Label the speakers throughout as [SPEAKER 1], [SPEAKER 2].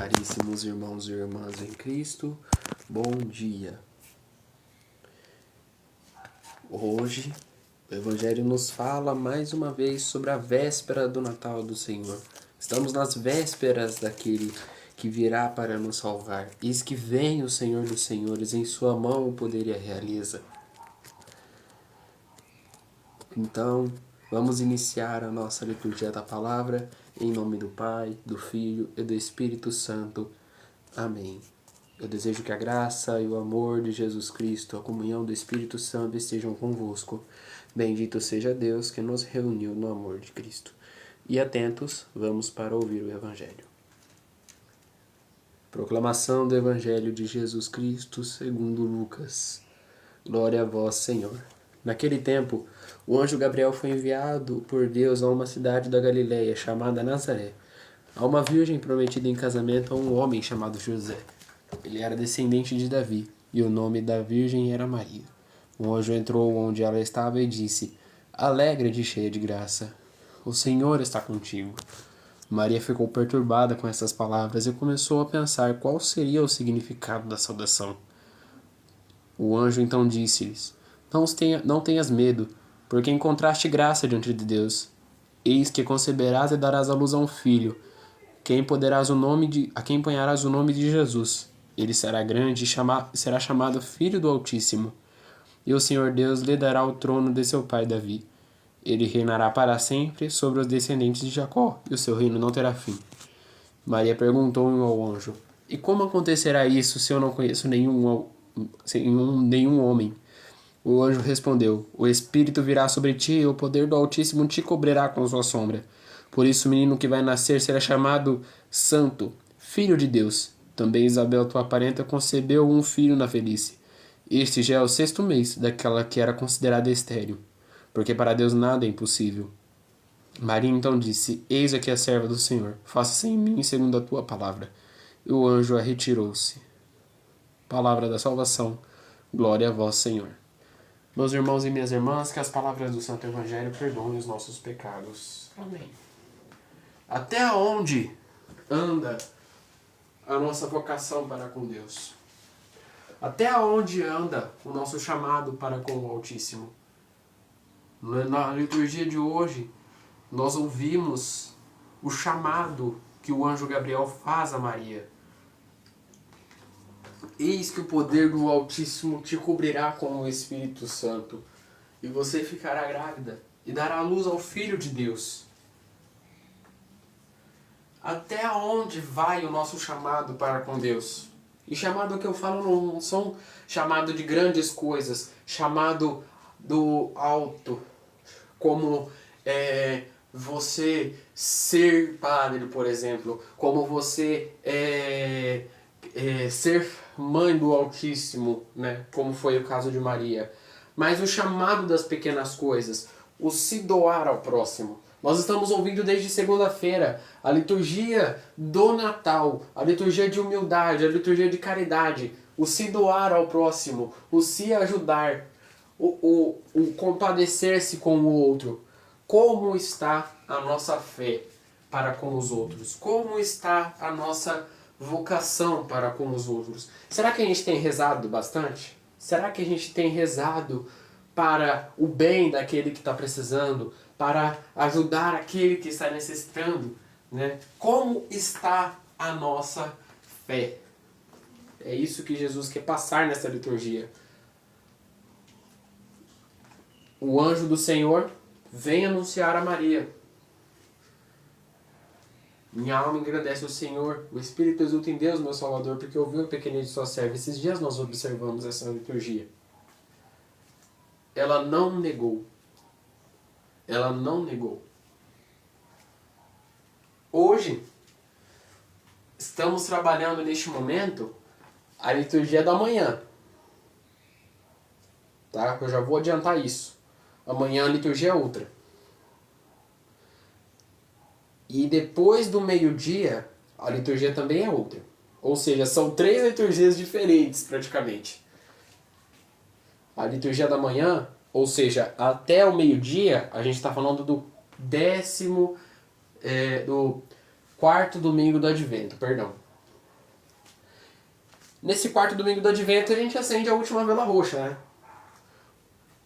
[SPEAKER 1] Caríssimos irmãos e irmãs em Cristo, bom dia. Hoje o Evangelho nos fala mais uma vez sobre a véspera do Natal do Senhor. Estamos nas vésperas daquele que virá para nos salvar. Eis que vem o Senhor dos Senhores, em sua mão o poder e a realeza. Então, vamos iniciar a nossa liturgia da palavra em nome do Pai, do Filho e do Espírito Santo. Amém. Eu desejo que a graça e o amor de Jesus Cristo, a comunhão do Espírito Santo estejam convosco. Bendito seja Deus que nos reuniu no amor de Cristo. E atentos, vamos para ouvir o Evangelho. Proclamação do Evangelho de Jesus Cristo segundo Lucas. Glória a vós, Senhor. Naquele tempo, o anjo Gabriel foi enviado por Deus a uma cidade da Galiléia chamada Nazaré, a uma virgem prometida em casamento a um homem chamado José. Ele era descendente de Davi, e o nome da virgem era Maria. O anjo entrou onde ela estava e disse: Alegra-te, cheia de graça, o Senhor está contigo. Maria ficou perturbada com essas palavras e começou a pensar qual seria o significado da saudação. O anjo então disse-lhes: Não tenhas medo, porque encontraste graça diante de Deus. Eis que conceberás e darás à luz a um filho, a quem ponharás o nome de Jesus. Ele será grande e será chamado Filho do Altíssimo. E o Senhor Deus lhe dará o trono de seu pai Davi. Ele reinará para sempre sobre os descendentes de Jacó, e o seu reino não terá fim. Maria perguntou ao anjo: E como acontecerá isso se eu não conheço nenhum homem? O anjo respondeu: O Espírito virá sobre ti e o poder do Altíssimo te cobrirá com sua sombra. Por isso o menino que vai nascer será chamado Santo, Filho de Deus. Também Isabel, tua parenta, concebeu um filho na velhice. Este já é o 6º mês daquela que era considerada estéril, porque para Deus nada é impossível. Maria então disse: Eis aqui a serva do Senhor, faça-se em mim segundo a tua palavra. E o anjo a retirou-se. Palavra da salvação. Glória a vós, Senhor. Meus irmãos e minhas irmãs, que as palavras do Santo Evangelho perdoem os nossos pecados. Amém. Até onde anda a nossa vocação para com Deus? Até onde anda o nosso chamado para com o Altíssimo? Na liturgia de hoje, nós ouvimos o chamado que o anjo Gabriel faz a Maria. Eis que o poder do Altíssimo te cobrirá com o Espírito Santo, e você ficará grávida e dará luz ao Filho de Deus. Até onde vai o nosso chamado para com Deus? E chamado que eu falo não são chamado de grandes coisas, chamado do alto, como você ser padre, por exemplo, como você ser mãe do Altíssimo, né? Como foi o caso de Maria. Mas o chamado das pequenas coisas, o se doar ao próximo. Nós estamos ouvindo desde segunda-feira a liturgia do Natal, a liturgia de humildade, a liturgia de caridade, o se doar ao próximo, o se ajudar, o compadecer-se com o outro. Como está a nossa fé para com os outros? Como está a nossa vocação para com os outros? Será que a gente tem rezado bastante? Será que a gente tem rezado para o bem daquele que está precisando, para ajudar aquele que está necessitando, né? Como está a nossa fé? É isso que Jesus quer passar nessa liturgia. O anjo do Senhor vem anunciar a Maria: Minha alma engrandece o Senhor, o Espírito exulta em Deus, meu Salvador, porque ouviu a pequenez de sua serva. Esses dias nós observamos essa liturgia. Ela não negou. Ela não negou. Hoje, estamos trabalhando neste momento a liturgia da manhã. Tá? Eu já vou adiantar isso. Amanhã a liturgia é outra. E depois do meio-dia, a liturgia também é outra. Ou seja, são 3 liturgias diferentes, praticamente. A liturgia da manhã, ou seja, até o meio-dia, a gente está falando do do 4º domingo do Advento, perdão. Nesse quarto domingo do Advento a gente acende a última vela roxa, né?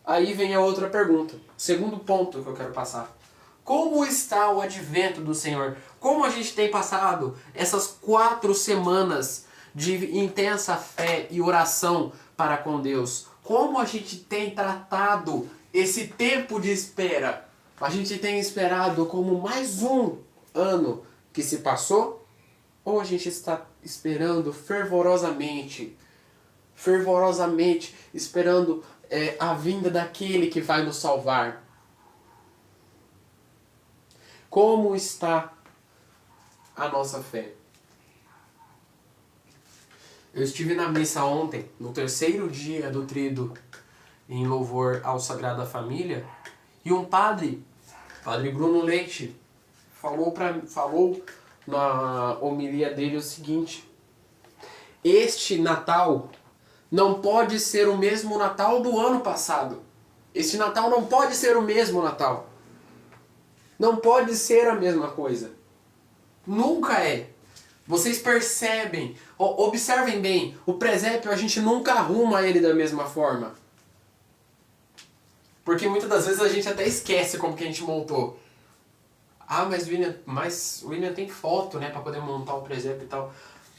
[SPEAKER 1] Aí vem a outra pergunta. Segundo ponto que eu quero passar. Como está o Advento do Senhor? Como a gente tem passado essas 4 semanas de intensa fé e oração para com Deus? Como a gente tem tratado esse tempo de espera? A gente tem esperado como mais um ano que se passou? Ou a gente está esperando fervorosamente, esperando a vinda daquele que vai nos salvar? Como está a nossa fé? Eu estive na missa ontem, no terceiro dia do Tríduo, em louvor ao Sagrada Família, e um padre Bruno Leite, falou na homilia dele o seguinte: este Natal não pode ser o mesmo Natal do ano passado. Este Natal não pode ser o mesmo Natal. Não pode ser a mesma coisa. Nunca é. Vocês percebem, observem bem, o presépio a gente nunca arruma ele da mesma forma. Porque muitas das vezes a gente até esquece como que a gente montou. Ah, mas o William tem foto, né, para poder montar o presépio e tal.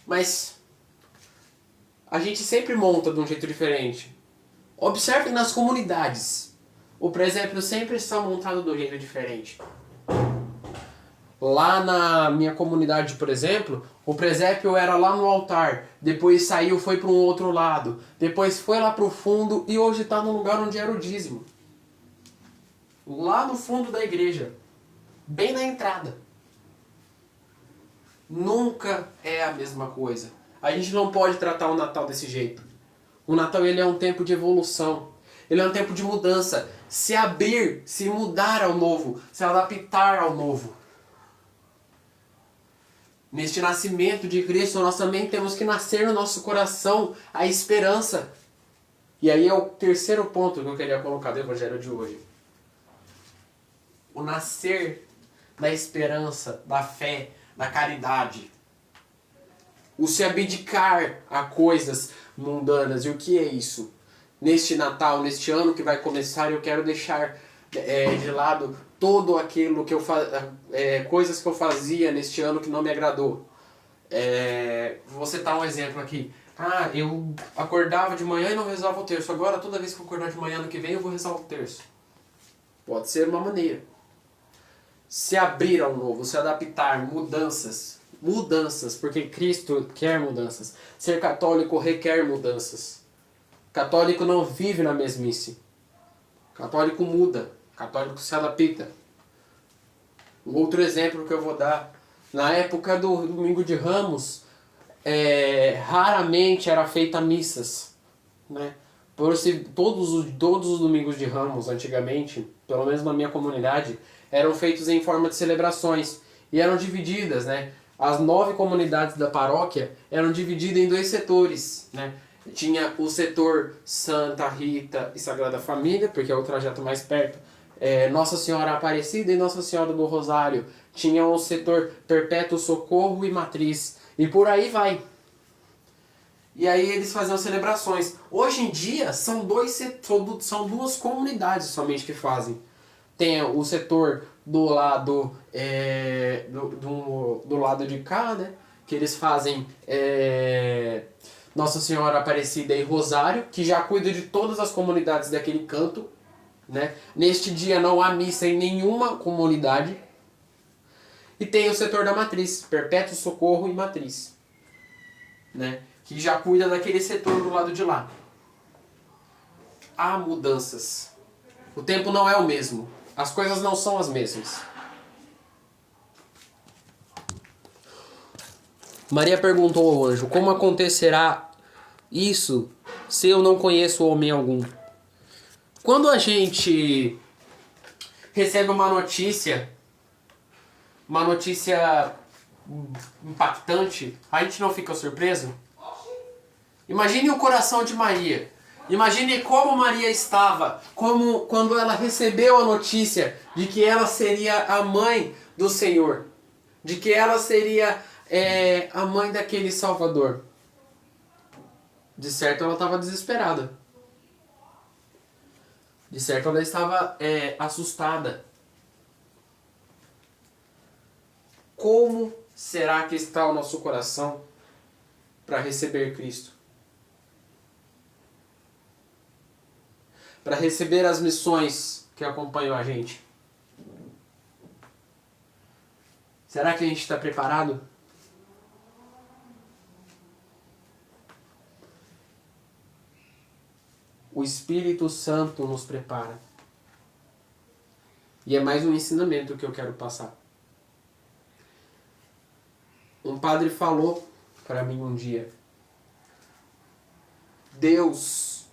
[SPEAKER 1] Mas a gente sempre monta de um jeito diferente. Observem nas comunidades. O presépio sempre está montado de um jeito diferente. Lá na minha comunidade, por exemplo, o presépio era lá no altar, depois saiu, foi para um outro lado, depois foi lá para o fundo e hoje está no lugar onde era o dízimo. Lá no fundo da igreja, bem na entrada. Nunca é a mesma coisa. A gente não pode tratar o Natal desse jeito. O Natal ele é um tempo de evolução. Ele é um tempo de mudança. Se abrir, se mudar ao novo, se adaptar ao novo. Neste nascimento de Cristo, nós também temos que nascer no nosso coração a esperança. E aí é o terceiro ponto que eu queria colocar do Evangelho de hoje. O nascer da esperança, da fé, da caridade. O se abdicar a coisas mundanas. E o que é isso? Neste Natal, neste ano que vai começar, eu quero deixar de lado todo aquilo que eu coisas que eu fazia neste ano que não me agradou. Vou citar um exemplo aqui. Eu acordava de manhã e não rezava o terço. Agora, toda vez que eu acordar de manhã ano que vem, eu vou rezar o terço. Pode ser uma maneira. Se abrir ao novo, se adaptar, mudanças. Mudanças, porque Cristo quer mudanças. Ser católico requer mudanças. Católico não vive na mesmice. Católico muda. Católico se adapta. Um outro exemplo que eu vou dar. Na época do Domingo de Ramos, raramente era feita missas. Né? Todos os Domingos de Ramos, antigamente, pelo menos na minha comunidade, eram feitos em forma de celebrações. E eram divididas, né? As 9 comunidades da paróquia eram divididas em 2 setores, né? Tinha o setor Santa Rita e Sagrada Família, porque é o trajeto mais perto. Nossa Senhora Aparecida e Nossa Senhora do Rosário. Tinha o setor Perpétuo Socorro e Matriz. E por aí vai. E aí eles faziam celebrações. Hoje em dia são 2 comunidades somente que fazem. Tem o setor do lado do lado de cá, né? Que eles fazem Nossa Senhora Aparecida e Rosário, que já cuida de todas as comunidades daquele canto, né? Neste dia não há missa em nenhuma comunidade. E tem o setor da Matriz, Perpétuo Socorro e Matriz, né? Que já cuida daquele setor do lado de lá. Há mudanças. O tempo não é o mesmo. As coisas não são as mesmas. Maria perguntou ao anjo: como acontecerá isso se eu não conheço homem algum? Quando a gente recebe uma notícia impactante, a gente não fica surpreso? Imagine o coração de Maria. Imagine como Maria estava, quando ela recebeu a notícia de que ela seria a mãe do Senhor, de que ela seria a mãe daquele Salvador. De certo ela estava desesperada. De certo ela estava assustada. Como será que está o nosso coração para receber Cristo? Para receber as missões que acompanham a gente? Será que a gente está preparado? O Espírito Santo nos prepara. E é mais um ensinamento que eu quero passar. Um padre falou para mim um dia: Deus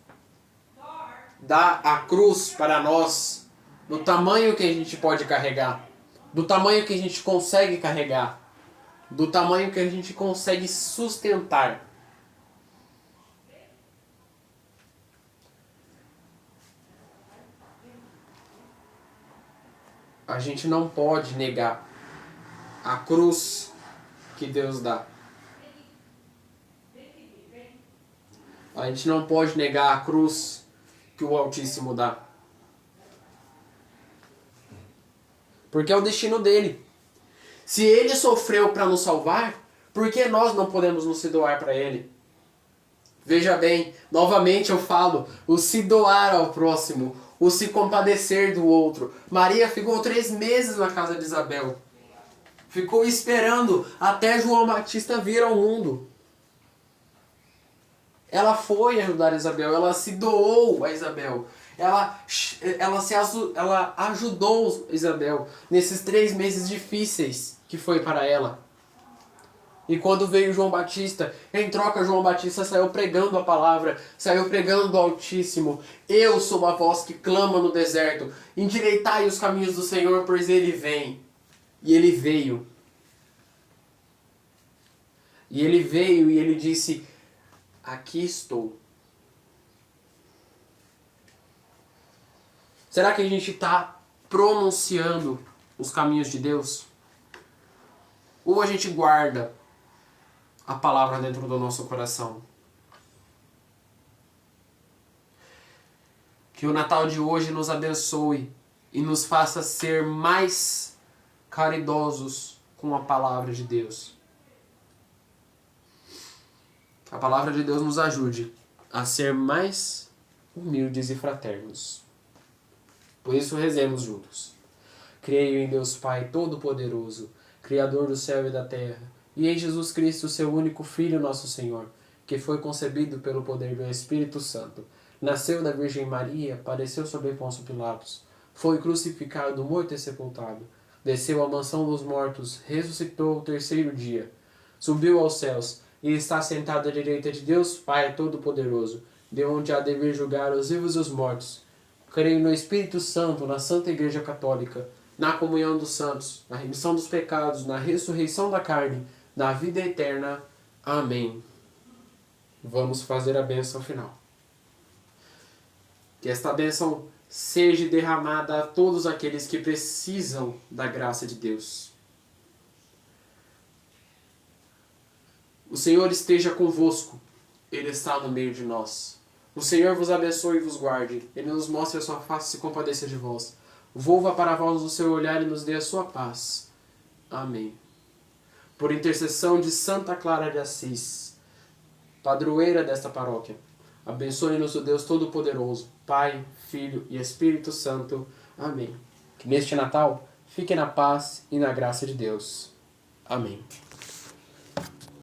[SPEAKER 1] dá a cruz para nós do tamanho que a gente pode carregar, do tamanho que a gente consegue carregar, do tamanho que a gente consegue sustentar. A gente não pode negar a cruz que Deus dá. A gente não pode negar a cruz que o Altíssimo dá. Porque é o destino dele. Se ele sofreu para nos salvar, por que nós não podemos nos se doar para ele? Veja bem, novamente eu falo, o se doar ao próximo, o se compadecer do outro. Maria ficou 3 meses na casa de Isabel. Ficou esperando até João Batista vir ao mundo. Ela foi ajudar Isabel, ela se doou a Isabel. Ela ajudou Isabel nesses 3 meses difíceis que foi para ela. E quando veio João Batista, em troca João Batista saiu pregando a palavra, saiu pregando o Altíssimo. Eu sou a voz que clama no deserto, endireitai os caminhos do Senhor, pois ele vem. E ele veio. E ele veio e ele disse: aqui estou. Será que a gente está pronunciando os caminhos de Deus? Ou a gente guarda a palavra dentro do nosso coração? Que o Natal de hoje nos abençoe e nos faça ser mais caridosos com a palavra de Deus. A palavra de Deus nos ajude a ser mais humildes e fraternos. Por isso rezemos juntos. Creio em Deus Pai Todo-Poderoso, Criador do céu e da terra, e em Jesus Cristo, seu único Filho, nosso Senhor, que foi concebido pelo poder do Espírito Santo, nasceu da Virgem Maria, padeceu sob Pôncio Pilatos, foi crucificado, morto e sepultado, desceu à mansão dos mortos, ressuscitou ao 3º dia, subiu aos céus e está sentado à direita de Deus Pai Todo-Poderoso, de onde há de vir julgar os vivos e os mortos. Creio no Espírito Santo, na Santa Igreja Católica, na comunhão dos santos, na remissão dos pecados, na ressurreição da carne, na vida eterna. Amém. Vamos fazer a bênção final. Que esta bênção seja derramada a todos aqueles que precisam da graça de Deus. O Senhor esteja convosco. Ele está no meio de nós. O Senhor vos abençoe e vos guarde. Ele nos mostre a sua face e se compadeça de vós. Volva para vós o seu olhar e nos dê a sua paz. Amém. Por intercessão de Santa Clara de Assis, padroeira desta paróquia, abençoe-nos o Deus Todo-Poderoso, Pai, Filho e Espírito Santo. Amém. Que neste Natal fique na paz e na graça de Deus. Amém.